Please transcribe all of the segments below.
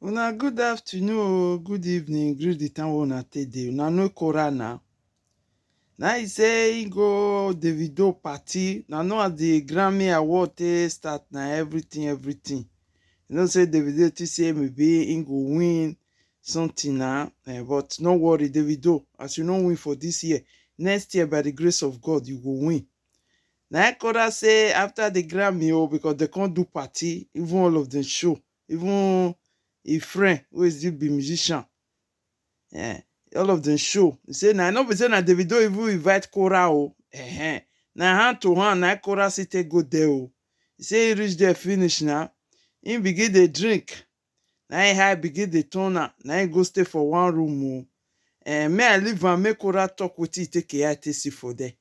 Una good afternoon, good evening, greet the time una take dey. Una no kooora now. Now he say he go davido party. Now know at the Grammy Award take start na everything. You know say davido to say maybe he go win something now, but no worry davido, as you no win for this year, next year by the grace of God you go win. Now kooora say after the Grammy because they can't do party, even all of them show, even a friend who is still be musician. Eh, all of them show. He say na no be say na Davido even invite kooora o. Na hand to hand na kooora still take go there o. He say he reach there finish now. He begin dey drink. Na him high begin dey turn am. Na him go stay for one room o. May I leave am make kooora talk wetin he take eye take see for there.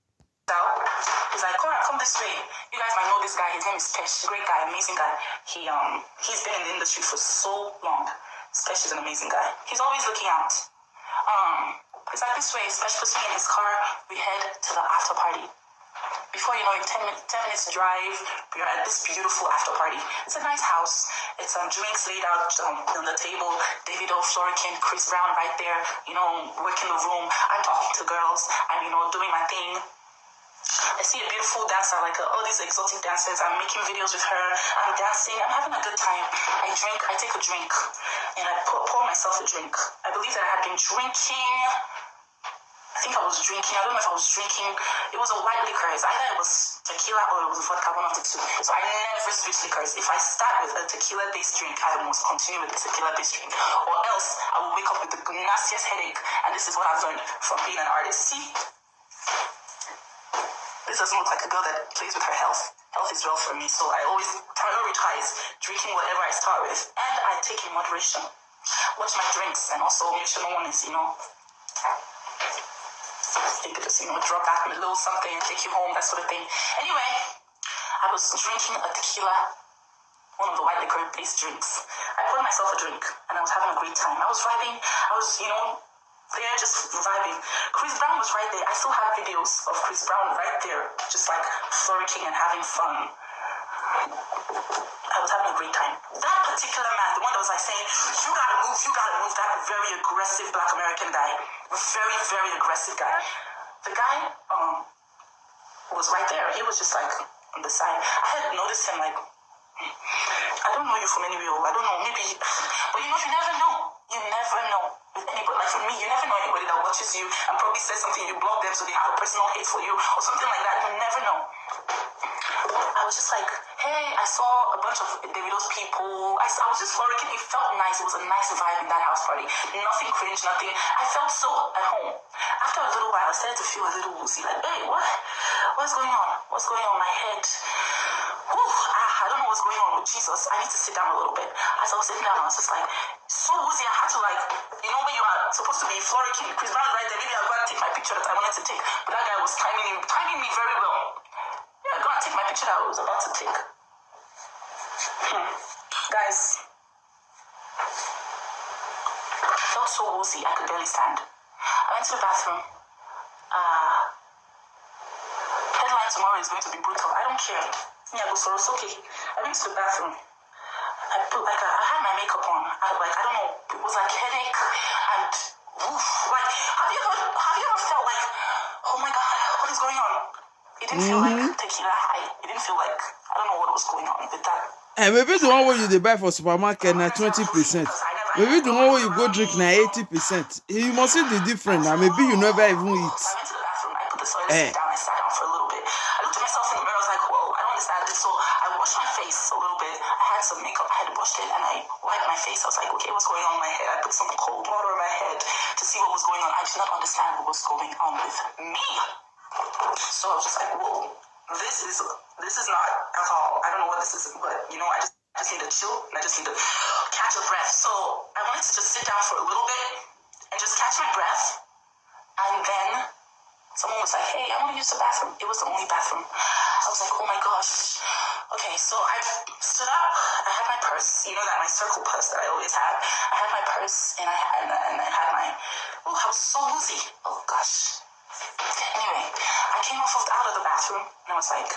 He's like, Cora, come this way. You guys might know this guy. His name is Pesh. Great guy, amazing guy. He's been in the industry for so long. Pesh is an amazing guy. He's always looking out. It's like this way. Pesh puts me in his car. We head to the after party. Before you know it, 10 minutes drive, we're at this beautiful after party. It's a nice house. It's drinks laid out on the table. Davido, Florican, Chris Brown right there. Working the room. I'm talking to girls. I'm doing my thing. I see a beautiful dancer, like all these exotic dancers. I'm making videos with her. I'm dancing. I'm having a good time. I take a drink, and I pour myself a drink. I believe that I had been drinking. I think I was drinking. I don't know if I was drinking. It was a white liquor. It's either it was tequila or it was vodka, one of the two. So I never switch liquors. If I start with a tequila-based drink, I must continue with the tequila-based drink. Or else I will wake up with the nastiest headache. And this is what I've learned from being an artist. See? This doesn't look like a girl that plays with her health. Health is real for me, so I always prioritize drinking whatever I start with, and I take in moderation. Watch my drinks, and also make sure no one is, they could just, drop back a little something and take you home, that sort of thing. Anyway, I was drinking a tequila, one of the white liquor-based drinks. I poured myself a drink, and I was having a great time. I was vibing. I was, they're just vibing. Chris Brown was right there. I still have videos of Chris Brown right there, just like flourishing and having fun. I was having a great time. That particular man, the one that was like saying, you gotta move, that very aggressive Black American guy, very, very aggressive guy. The guy was right there. He was just like on the side. I had noticed him like, I don't know you from anywhere. I don't know, maybe, but you never know. You never know with anybody. Like for me, you never know anybody that watches you and probably says something, you block them so they have a personal hate for you or something like that. You never know. I was just like, hey, I saw a bunch of Davido's people. I was just flourishing. It felt nice. It was a nice vibe in that house party. Nothing cringe, nothing. I felt so at home. After a little while, I started to feel a little woozy. Like, hey, what's going on? What's going on? My head. I don't know what's going on with Jesus. I need to sit down a little bit. As I was sitting down, I was just like, so woozy. I had to when you are supposed to be flourishing, Chris Brown right there. Maybe I'll go and take my picture that I wanted to take. But that guy was timing me very well. Yeah, go and take my picture that I was about to take. Guys, I felt so woozy, I could barely stand. I went to the bathroom. Headline tomorrow is going to be brutal. I don't care. Yeah, so it's okay. I went to the bathroom. I had my makeup on. I don't know. It was like headache and have you ever felt like, oh my God, what is going on? It didn't feel like tequila high. It didn't feel like, I don't know what was going on with that. And maybe the one where you buy for supermarket na 20%. Maybe the one where you go drink na 80%. You must see the difference now. Maybe you never even eat. I went to the bathroom. I put the toilet seat down. I sat down for a little bit. I looked at myself in the mirror. I was like, whoa, I don't understand this. So I washed my face a little bit. I had some makeup. I had washed it and I wiped my face. I was like, okay, what's going on in my head? I put some cold water in my head to see what was going on. I did not understand what was going on with me. So I was just like, whoa, this is not alcohol. I don't know what this is, but I just need to chill and I just need to catch a breath. So I wanted to just sit down for a little bit and just catch my breath. And then someone was like, hey, I want to use the bathroom. It was the only bathroom. I was like, oh my gosh. Okay, so I stood up. I had my purse, that my circle purse that I always have. I had my purse and I had my, I was so woozy. Oh gosh. Anyway, I came out of the bathroom and I was like,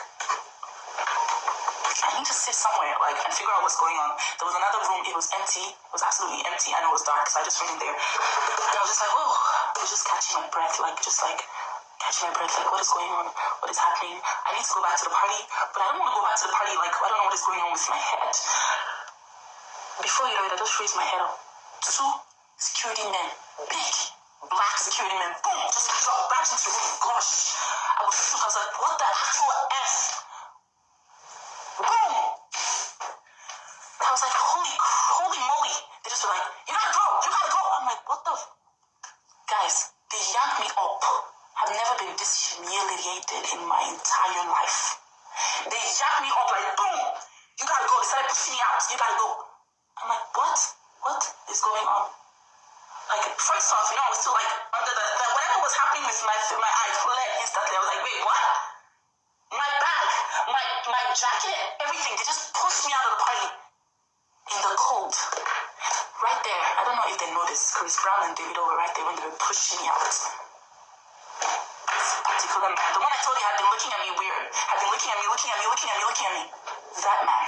I I need to sit somewhere, like, and figure out what's going on. There was another room, it was empty. It was absolutely empty. I know it was dark, so I just went in there. And I was just like, whoa. I was just catching my breath, like, catching my breath, like, what is going on? What is happening? I need to go back to the party, but I don't want to go back to the party, like, I don't know what is going on with my head. Before you know it, I just raised my head up. 2 security men, big, black security men, boom, just dropped back into the room. Gosh, I was shook. I was like, what the actual F? Boom! I was like, holy moly. They just were like, you gotta go. I'm like, what the? Guys, they yanked me up. I've never been this humiliated in my entire life. They yanked me up like, boom, you gotta go. They started pushing me out. You gotta go. I'm like, what? What is going on? Like, first off, I was still like under the whatever was happening with my eyes fled instantly. I was like, wait, what? My bag, my jacket, everything. They just pushed me out of the party in the cold. Right there. I don't know if they noticed. Chris Brown and Davido were right there when they were pushing me out. This particular man, the one I told you had been looking at me weird, had been looking at me. That man.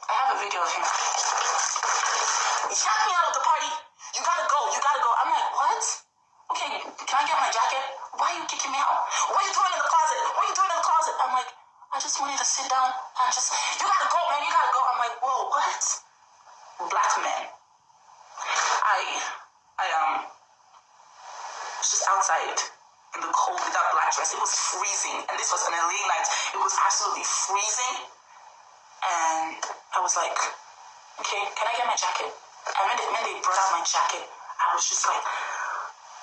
I have a video of him. He yanked me out of the party. You gotta go. I'm like, what? Okay, can I get my jacket? Why are you kicking me out? What are you doing in the closet? I'm like, I just wanted to sit down and just, you gotta go, man, I'm like, whoa, what? Black men. I was just outside in the cold with that black dress. It was freezing, and this was an LA night. It was absolutely freezing, and I was like, okay, can I get my jacket? And when they brought out my jacket, I was just like,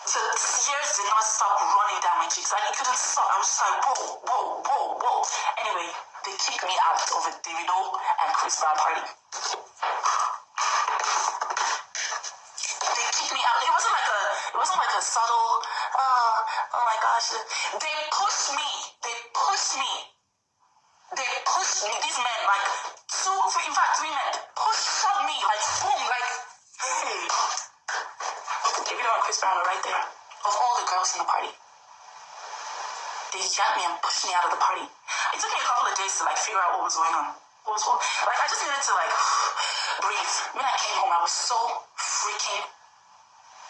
the tears did not stop running down my cheeks. Like, it couldn't stop. I was just like, whoa. Anyway, they kicked me out of a Davido and Chris Brown party. They kicked me out. It wasn't like a subtle, oh my gosh. They pushed me. These men, like, 3 men, pushed me, like, boom, like, hey. Davido and Chris Brown were right there. Of all the girls in the party, they yanked me and pushed me out of the party. It took me a couple of days to, like, figure out what was going on. Like, I just needed to, like, breathe. When I came home, I was so freaking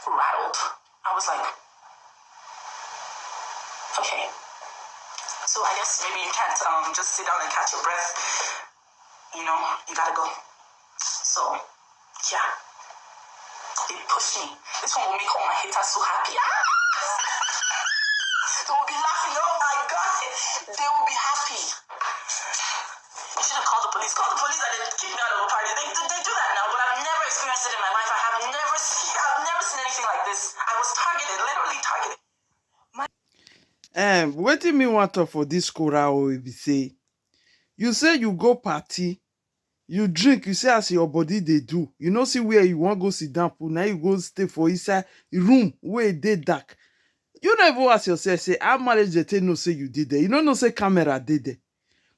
rattled. I was like, okay. So I guess maybe you can't just sit down and catch your breath. You know, you gotta go. So, yeah. They pushed me. This one will make all my haters so happy. They will be laughing. Oh my God. They will be happy. You should have called the police. Call the police and then kick me out of a party. They do that now, but I've never experienced it in my life. I've never seen anything like this. I was targeted, literally targeted. Wetin me want talk for this kooora we be say you go party, you drink, you say as your body dey do, you know see where you wan go sit down put, now you go stay for inside room wey dey dark. You no even ask yourself say how marriage dey take know say you dey there. You no know say camera dey there.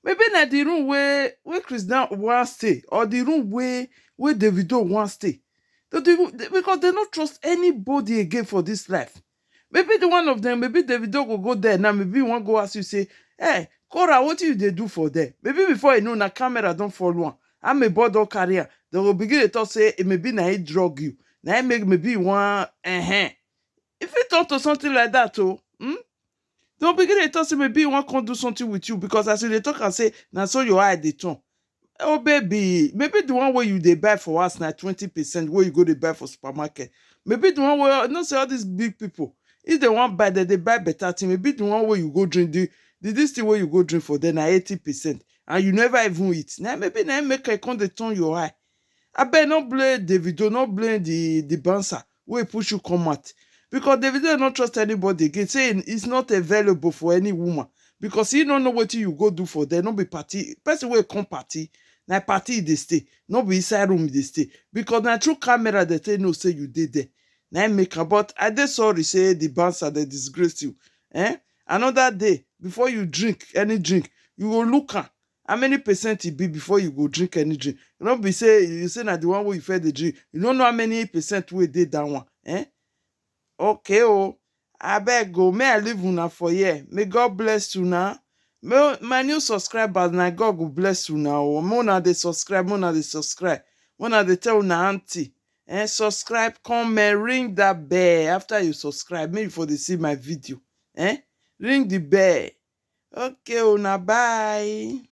Maybe na the room where Chris Brown wan stay, or the room where Davido wan stay. Because they don't trust anybody again for this life. Maybe the one of them, maybe Davido go there now. Maybe one go ask you say, hey, Kooora, what you they do for there? Maybe before you know, na camera don't follow one. I'm a board or career. They will begin to talk say, maybe na he drug you. Now make maybe one. If you talk to something like that, don't begin to talk say maybe one can't do something with you, because as they talk and say, now so your eye they turn. Oh baby, maybe the one where you they buy for us now 20% where you go to buy for supermarket. Maybe the one where not say all these big people, if they want buy that they buy better thing. Maybe the one where you go drink this thing where you go drink for then 80% and you never even eat. Now maybe now make a con they turn your eye. I bet not blame Davido, not blame the bouncer where he push you come out. Because Davido not trust anybody again, saying it's not available for any woman. Because he don't know what you go do for them. Not be party. Person will come party. Na party they stay. Not be inside room they stay. Because na through camera they tell no say you did there. Na make about I dey sorry say the bouncer they disgrace you. Another day before you drink any drink, you will look at how many percent it be before you go drink any drink. You don't be say you say na the one where you fed the drink. You don't know how many percent we did that one. Okay, I beg go. May I leave una for here. May God bless you now. My new subscribers, na God go bless you now. Mona dey subscribe, mona dey subscribe. Mona dey tell una auntie, subscribe, comment, ring that bell after you subscribe. Make you for dey see my video. Ring the bell. Okay, una bye.